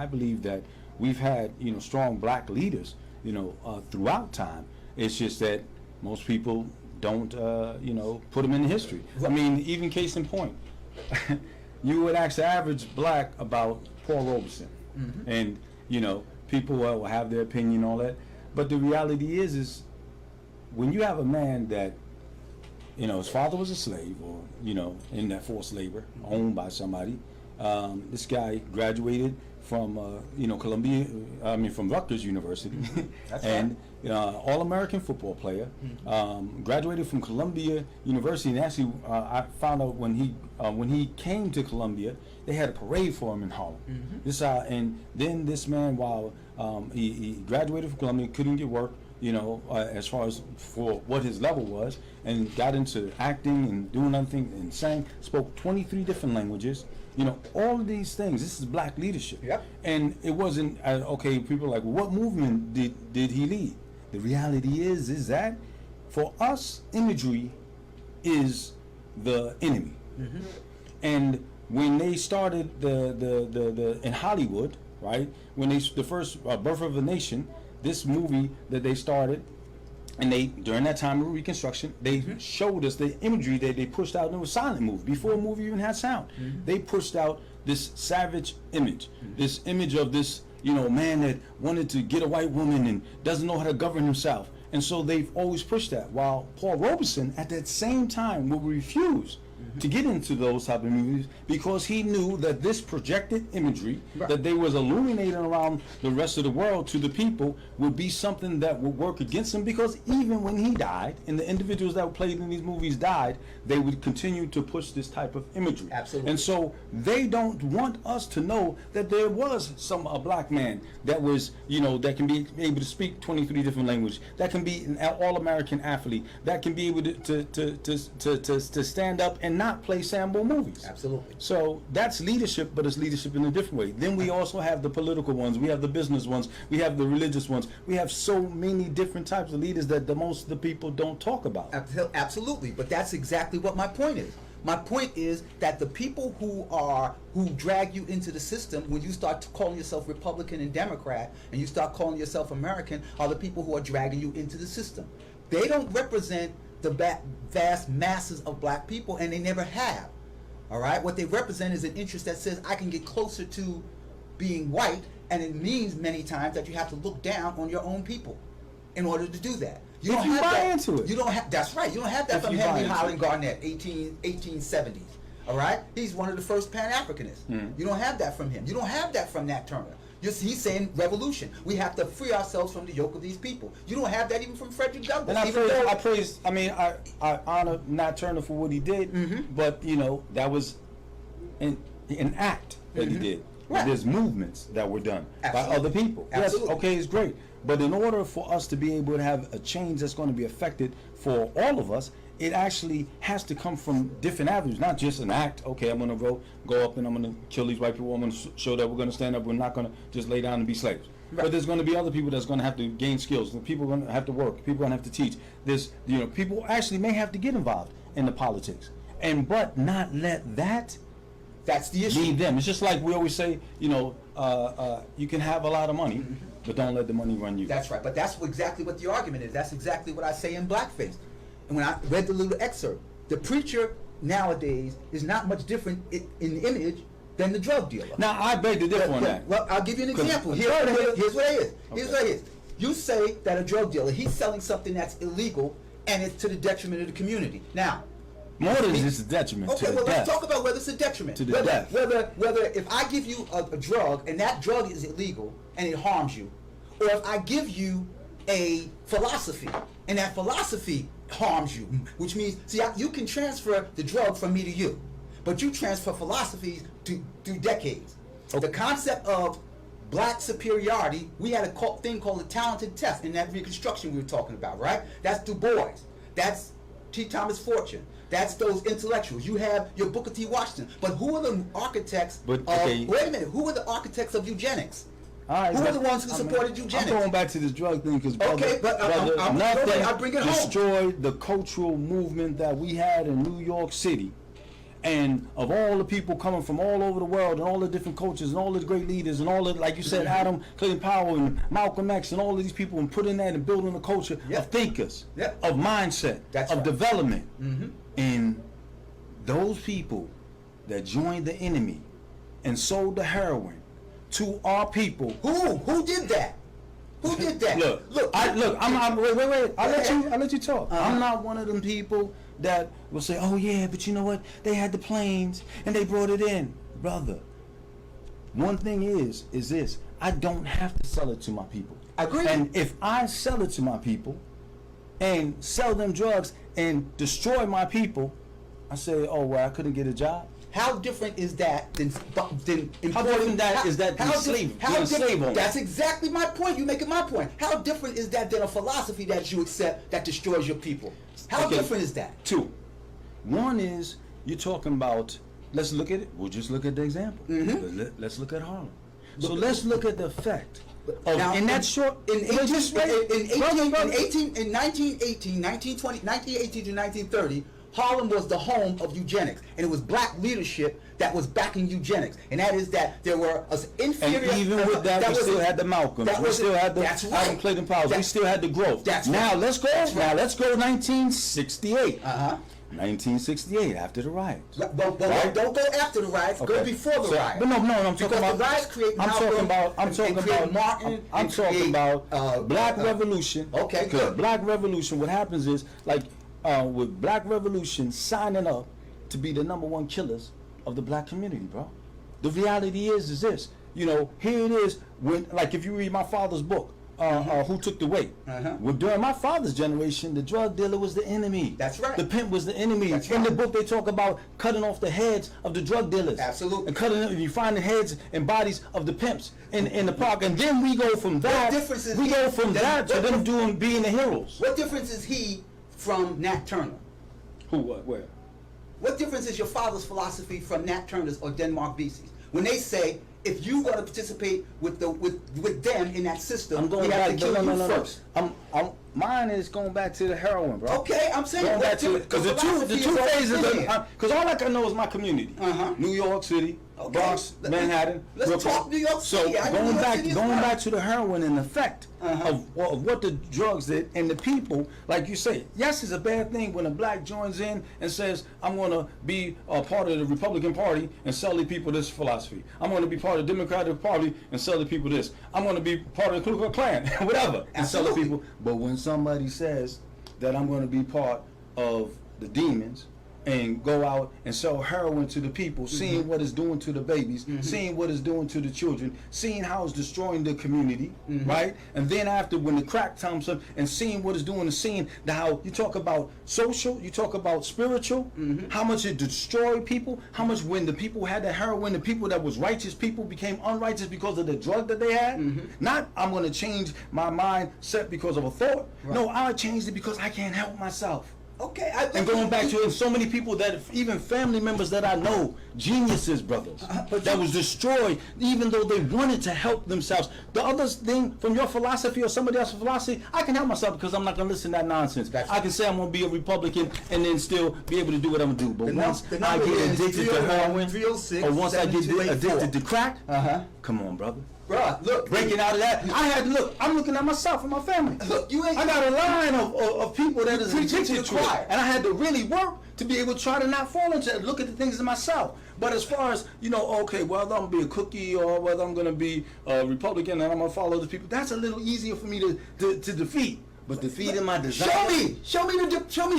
I believe that we've had, strong black leaders, throughout time. It's just that most people don't, put them in history. I mean, even case in point, you would ask the average black about Paul Robeson, and people will have their opinion on that. But the reality is when you have a man that, his father was a slave, or in that forced labor, owned by somebody. This guy graduated from Columbia, from Rutgers University, That's and all-American football player. Graduated from Columbia University, and actually I found out when he came to Columbia, they had a parade for him in Harlem. And then this man, while he graduated from Columbia, couldn't get work, as far as for what his level was, and got into acting and doing other things and sang, spoke 23 different languages. All of these things. This is black leadership. Yep. And it wasn't okay. People are like, well, what movement did he lead? The reality is that for us, imagery is the enemy. And when they started the in Hollywood, right? When the first Birth of a Nation, this movie that they started. And during that time of Reconstruction, they showed us the imagery that they pushed out. And it was a silent movie before a movie even had sound. They pushed out this savage image, this image of this, man that wanted to get a white woman and doesn't know how to govern himself. And so they've always pushed that. While Paul Robeson, at that same time, would refuse to get into those type of movies because he knew that this projected imagery that they was illuminating around the rest of the world to the people would be something that would work against him, because even when he died and the individuals that were played in these movies died, they would continue to push this type of imagery. Absolutely. And so they don't want us to know that there was a black man that was, that can be able to speak 23 different languages, that can be an all-American athlete, that can be able to stand up and not play sample movies. Absolutely. So that's leadership, but it's leadership in a different way. Then we also have the political ones, we have the business ones, we have the religious ones. We have so many different types of leaders that most of the people don't talk about. Absolutely, but that's exactly what my point is. My point is that the people who drag you into the system, when you start calling yourself Republican and Democrat, and you start calling yourself American, are the people who are dragging you into the system. They don't represent the vast masses of black people, and they never have. All right, what they represent is an interest that says I can get closer to being white, and it means many times that you have to look down on your own people in order to do that. You don't have that. Into it. You don't have. That's right. You don't have that from Henry Highland Garnett, 1870s. All right, he's one of the first Pan-Africanists. You don't have that from him. You don't have that from Nat Turner. He's saying revolution. We have to free ourselves from the yoke of these people. You don't have that even from Frederick Douglass. And I honor Nat Turner for what he did, but that was an act that he did. Right. There's movements that were done by other people. Absolutely. Yes, okay, it's great. But in order for us to be able to have a change that's going to be affected for all of us, it actually has to come from different avenues, not just an act. Okay, I'm going to go up and I'm going to kill these white people. I'm going to show that we're going to stand up. We're not going to just lay down and be slaves. Right. But there's going to be other people that's going to have to gain skills. People are going to have to work. People are going to have to teach. There's, people actually may have to get involved in the politics, but not let that. That's the issue. Lead them. It's just like we always say, you can have a lot of money, but don't let the money run you. That's right. But that's exactly what the argument is. That's exactly what I say in Blackface. And when I read the little excerpt, the preacher nowadays is not much different in image than the drug dealer. Now, I beg to differ on that. Well, I'll give you an example. Here's what it is. Here's what it is. You say that a drug dealer, he's selling something that's illegal, and it's to the detriment of the community. Now, more than just a detriment. Okay, well, let's talk about whether it's a detriment. To the death. Whether if I give you a drug and that drug is illegal and it harms you, or if I give you a philosophy and that philosophy harms you, which means, see, you can transfer the drug from me to you, but you transfer philosophies through decades. Okay. The concept of black superiority, we had a thing called the talented test in that Reconstruction we were talking about, right? That's Du Bois. That's T. Thomas Fortune. That's those intellectuals. You have your Booker T. Washington. But who are the architects wait a minute, who are the architects of eugenics? Right, who are the ones who supported eugenics? I'm going back to this drug thing because I bring it destroyed the cultural movement that we had in New York City. And of all the people coming from all over the world and all the different cultures and all the great leaders and all the, like you said, Adam Clayton Powell and Malcolm X and all of these people, and putting that and building a culture of thinkers, of mindset, of development. And those people that joined the enemy and sold the heroin to our people. Who did that? Who did that? Look. Wait. I'll let you talk. I'm not one of them people that will say, "Oh yeah, but you know what? They had the planes and they brought it in, brother." One thing is this: I don't have to sell it to my people. Agree. And if I sell it to my people and sell them drugs and destroy my people, I say, "Oh well, I couldn't get a job." How different is that than importing? How different is that than slave? That's exactly my point. You're making my point. How different is that than a philosophy that you accept that destroys your people? How different is that? Two. One is you're talking about. Let's look at it. We'll just look at the example. Let's look at Harlem. So let's look at the effect. Now, in that short, in 1918 to 1930, Harlem was the home of eugenics, and it was black leadership that was backing eugenics, and that is that there were inferior. And even with that, we still had the Malcolms, we still had the Adam Clayton Powell, we still had the growth. Now let's go. Now let's go 1968. 1968, after the riots. But don't go after the riots. Go before the riots. But no, I'm talking about the riots create I'm talking about Black Revolution. Okay, good. Black Revolution. What happens is with Black Revolution signing up to be the #1 killers of the black community, bro. The reality is this. You know, here it is. When, like, if you read my father's book, Who Took the Weight? Well, during my father's generation, the drug dealer was the enemy. That's right. The pimp was the enemy. That's In right. the book, they talk about cutting off the heads of the drug dealers. Absolutely. And cutting them, you find the heads and bodies of the pimps in the park, and then we go from that. To them being the heroes. What difference is he from Nat Turner? Who? What? Where? What difference is your father's philosophy from Nat Turner's or Denmark Vesey's? When they say, if you want to participate with them in that system, we have to kill you first. Mine is going back to the heroin, bro. Okay, I'm saying going back to it because the two phases. Because all I can know is my community, New York City, Bronx, Manhattan. Let's talk New York City. So going back to the heroin and the effect of what the drugs did and the people, like you say, yes, it's a bad thing when a black joins in and says, "I'm going to be a part of the Republican Party and sell the people this philosophy. I'm going to be part of the Democratic Party and sell the people this. I'm going to be part of the Ku Klux Klan, whatever, and sell the people." But when somebody says that I'm going to be part of the demons and go out and sell heroin to the people, seeing what it's doing to the babies, seeing what it's doing to the children, seeing how it's destroying the community, right? And then after, when the crack comes up, and seeing what it's doing, and seeing how you talk about social, you talk about spiritual, how much it destroyed people, how much when the people had the heroin, the people that was righteous people became unrighteous because of the drug that they had. Not, I'm going to change my mindset because of a thought. Right. No, I changed it because I can't help myself. Okay, and going back to it, so many people that, even family members that I know, geniuses, brothers, that was destroyed, even though they wanted to help themselves. The other thing, from your philosophy or somebody else's philosophy, I can help myself because I'm not going to listen to that nonsense. I can say I'm going to be a Republican and then still be able to do what I'm going to do. But once I get addicted to heroin, or once I get addicted to crack, come on, brother. Bruh, look, breaking out of that, I had to look. I'm looking at myself and my family. Look, I got a line of people that is addicted to it, and I had to really work to be able to try to not fall into it. Look at the things in myself. But as far as, okay, whether I'm gonna be a cookie or whether I'm gonna be a Republican and I'm gonna follow the people, that's a little easier for me to defeat. But defeating my desire. Show me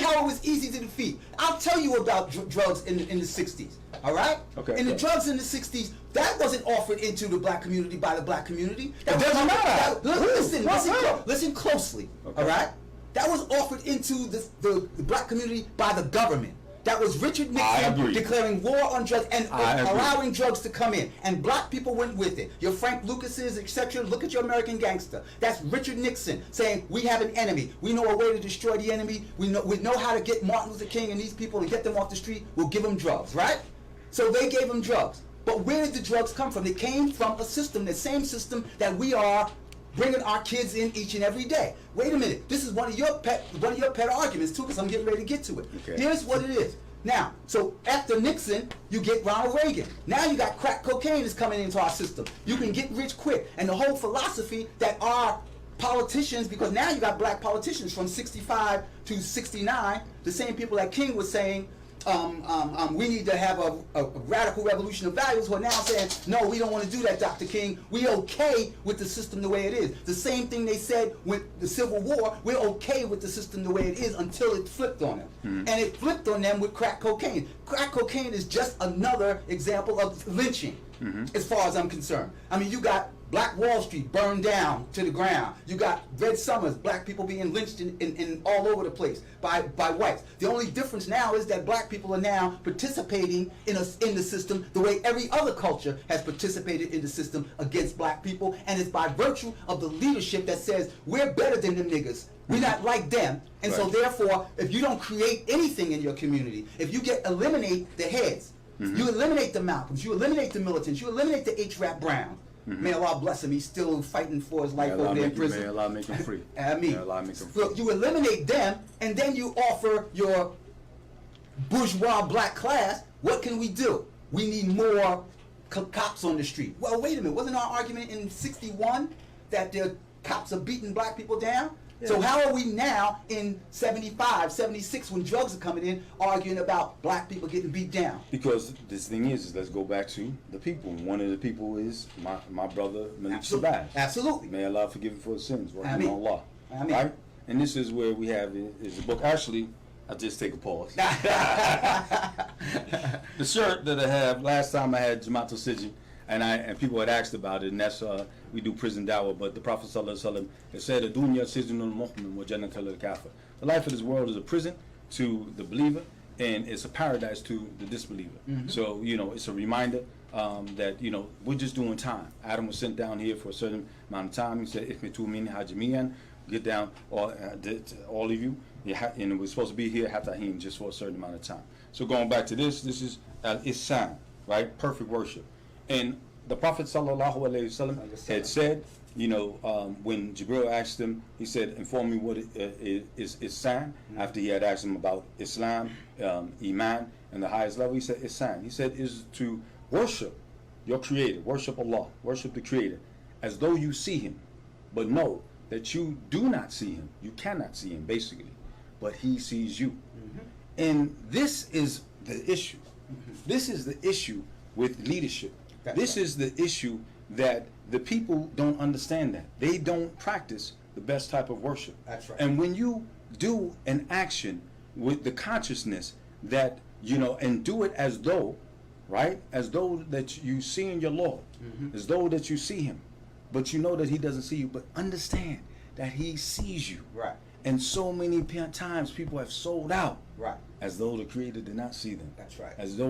how it was easy to defeat. I'll tell you about drugs in the 60s. All right? Okay. In the drugs in the 60s, that wasn't offered into the black community by the black community. It doesn't matter. Listen closely. Okay. All right? That was offered into the black community by the government. That was Richard Nixon declaring war on drugs and allowing drugs to come in. And black people went with it. Your Frank Lucases, etc. Look at your American Gangster. That's Richard Nixon saying, we have an enemy. We know a way to destroy the enemy. We know how to get Martin Luther King and these people and get them off the street. We'll give them drugs, right? So they gave them drugs. But where did the drugs come from? They came from a system, the same system that we are bringing our kids in each and every day. Wait a minute. This is one of your pet arguments too, because I'm getting ready to get to it. Okay. Here's what it is. Now, so after Nixon, you get Ronald Reagan. Now you got crack cocaine is coming into our system. You can get rich quick. And the whole philosophy that our politicians, because now you got black politicians from 65 to 69, the same people that King was saying, we need to have a radical revolution of values, who are now saying, no, we don't want to do that, Dr. King. We okay with the system the way it is. The same thing they said with the Civil War, we're okay with the system the way it is until it flipped on them. And it flipped on them with crack cocaine. Crack cocaine is just another example of lynching, as far as I'm concerned. I mean, you got Black Wall Street burned down to the ground. You got Red Summers, black people being lynched in all over the place by whites. The only difference now is that black people are now participating in the system the way every other culture has participated in the system against black people, and it's by virtue of the leadership that says we're better than them niggas. We're not like them, and so therefore, if you don't create anything in your community, if you eliminate the heads, you eliminate the Malcolms, you eliminate the militants, you eliminate the H. Rap Browns. May Allah bless him. He's still fighting for his life over there in prison. May Allah make him free. I mean, may Allah make him free. So you eliminate them, and then you offer your bourgeois black class, what can we do? We need more cops on the street. Well, wait a minute. Wasn't our argument in 61 that the cops are beating black people down? Yeah. So how are we now in 75, 76, when drugs are coming in, arguing about black people getting beat down? Because this thing is let's go back to the people. One of the people is my brother Malik Shabazz. Absolutely. May Allah forgive him for his sins. Ameen. Allah. Ameen. Right? And this is where we have is the book. Actually, I'll just take a pause. The shirt that I have, last time I had Jamaatul Sijin, and people had asked about it, and that's we do prison dawah, but the Prophet ﷺ said, "Dunya sijnul mu'min wa jannatul lil kafir." The life of this world is a prison to the believer, and it's a paradise to the disbeliever. So it's a reminder that we're just doing time. Adam was sent down here for a certain amount of time. He said, "Ihmitu min hajmiyan," get down, all of you. And we're supposed to be here hatahim, just for a certain amount of time. So going back to this is al-ihsan, right? Perfect worship. And the Prophet ﷺ had said, when Jibril asked him, he said, inform me what is ihsan. After he had asked him about Islam, Iman, and the highest level, he said ihsan. He said is to worship your Creator, worship Allah, worship the Creator, as though you see Him, but know that you do not see Him. You cannot see Him, basically, but He sees you. And this is the issue. This is the issue with leadership. This is the issue that the people don't understand, that they don't practice the best type of worship. That's right. And when you do an action with the consciousness that and do it as though, right, as though that you see in your Lord, as though that you see Him, but you know that He doesn't see you, but understand that He sees you. Right. And so many times people have sold out, right, as though the Creator did not see them. That's right. As though